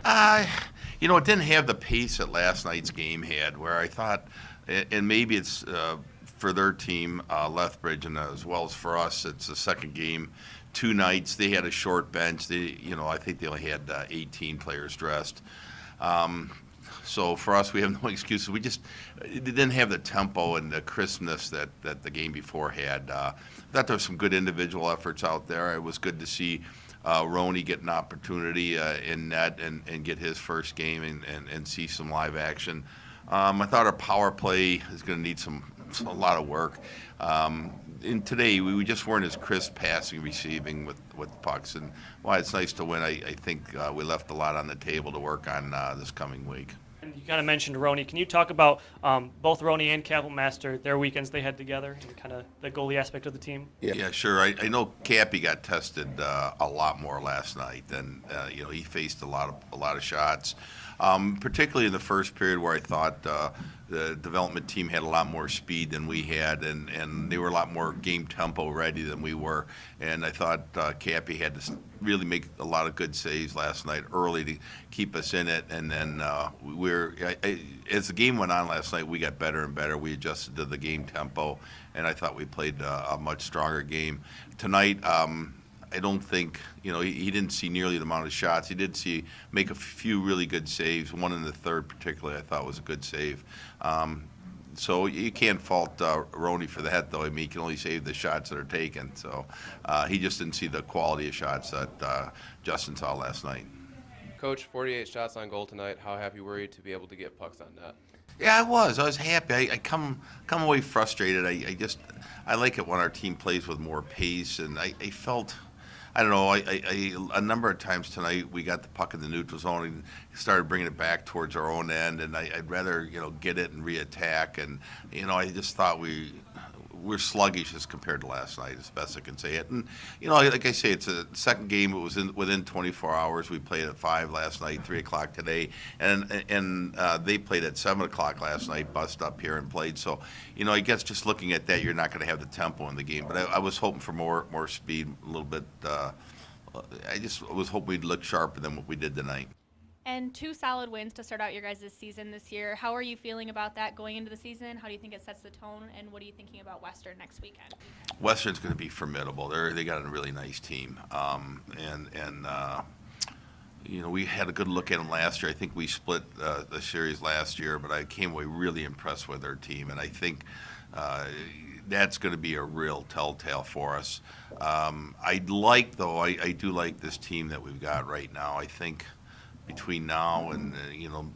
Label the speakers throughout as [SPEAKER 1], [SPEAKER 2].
[SPEAKER 1] Uh, it didn't have the pace that last night's game had, where I thought, and maybe it's for their team, Lethbridge, and as well as for us, it's the second game, 2 nights. They had a short bench. I think they only had 18 players dressed. So for us, we have no excuses. They didn't have the tempo and the crispness that the game before had. I thought there were some good individual efforts out there. It was good to see Roney get an opportunity in net and get his first game and see some live action. I thought our power play is going to need a lot of work. And today, we just weren't as crisp passing, receiving with pucks. And while it's nice to win, I think we left a lot on the table to work on this coming week.
[SPEAKER 2] And you kind of mentioned Roney. Can you talk about both Roney and Kapellmaster, their weekends they had together, and kind of the goalie aspect of the team?
[SPEAKER 1] Yeah, sure. I know Cappy got tested a lot more last night than he faced a lot of shots, particularly in the first period where I thought the development team had a lot more speed than we had, and they were a lot more game tempo ready than we were. And I thought Cappy had to really make a lot of good saves last night early to keep us in it. And then as the game went on last night, we got better and better. We adjusted to the game tempo, and I thought we played a much stronger game. Tonight, I don't think, he didn't see nearly the amount of shots. He did make a few really good saves. One in the third particularly I thought was a good save. So you can't fault Roney for that, though. I mean, he can only save the shots that are taken. So he just didn't see the quality of shots that Justin saw last night.
[SPEAKER 3] Coach, 48 shots on goal tonight. How happy were you to be able to get pucks on net?
[SPEAKER 1] Yeah, I was happy. I come away frustrated. I like it when our team plays with more pace, and I felt, I don't know, a number of times tonight we got the puck in the neutral zone and started bringing it back towards our own end, and I'd rather, get it and re-attack. And, I just thought we're sluggish as compared to last night, as best I can say it. And, like I say, it's a second game. It was within 24 hours. We played at 5 last night, 3 o'clock today. And they played at 7 o'clock last night, bussed up here and played. So, I guess just looking at that, you're not going to have the tempo in the game. But I was hoping for more speed, a little bit. I just was hoping we'd look sharper than what we did tonight.
[SPEAKER 4] And 2 solid wins to start out your guys' season this year. How are you feeling about that going into the season? How do you think it sets the tone? And what are you thinking about Western next weekend?
[SPEAKER 1] Western's going to be formidable. They got a really nice team. We had a good look at them last year. I think we split the series last year, but I came away really impressed with their team. And I think that's going to be a real telltale for us. I do like this team that we've got right now. I think between now and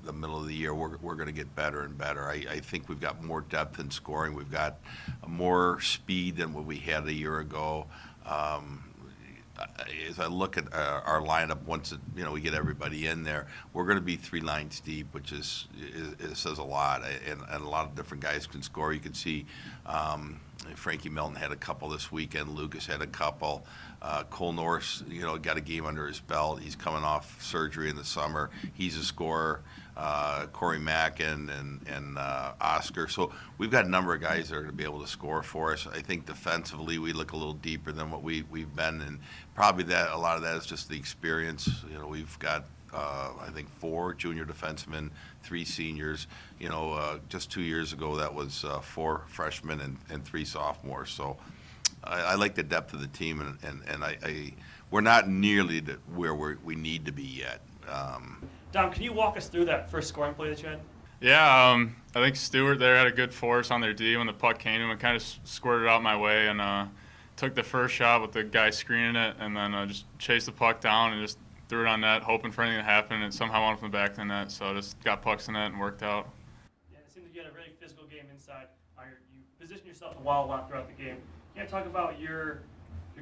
[SPEAKER 1] the middle of the year, we're going to get better and better. I think we've got more depth in scoring. We've got more speed than what we had a year ago. As I look at our lineup, once we get everybody in there, we're going to be 3 lines deep, which it says a lot. And a lot of different guys can score. You can see Frankie Milton had a couple this weekend. Lucas had a couple. Cole Norris, got a game under his belt. He's coming off surgery in the summer. He's a scorer. Corey Mackin and Oscar. So we've got a number of guys that are going to be able to score for us. I think defensively we look a little deeper than what we've been, and probably a lot of that is just the experience. We've got I think 4 junior defensemen, 3 seniors. Just 2 years ago that was 4 freshmen and 3 sophomores. So I like the depth of the team, and we're not nearly where we need to be yet.
[SPEAKER 2] Dom, can you walk us through that first scoring play that you had?
[SPEAKER 5] Yeah, I think Stewart there had a good force on their D when the puck came to him and kind of squirted out my way, and took the first shot with the guy screening it, and then just chased the puck down and just threw it on net, hoping for anything to happen, and somehow went from the back of the net. So just got pucks in net and worked out.
[SPEAKER 2] Yeah, it seemed like you had a really physical game inside. You positioned yourself a lot throughout the game. Can you talk about your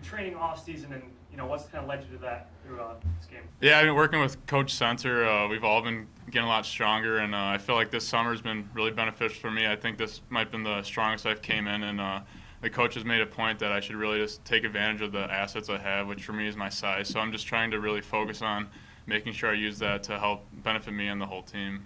[SPEAKER 2] training off season and what's kind of led you to that through this game? Yeah,
[SPEAKER 5] I've been working with Coach Center. We've all been getting a lot stronger, and I feel like this summer has been really beneficial for me. I think this might have been the strongest I've came in, and the coach has made a point that I should really just take advantage of the assets I have, which for me is my size. So I'm just trying to really focus on making sure I use that to help benefit me and the whole team.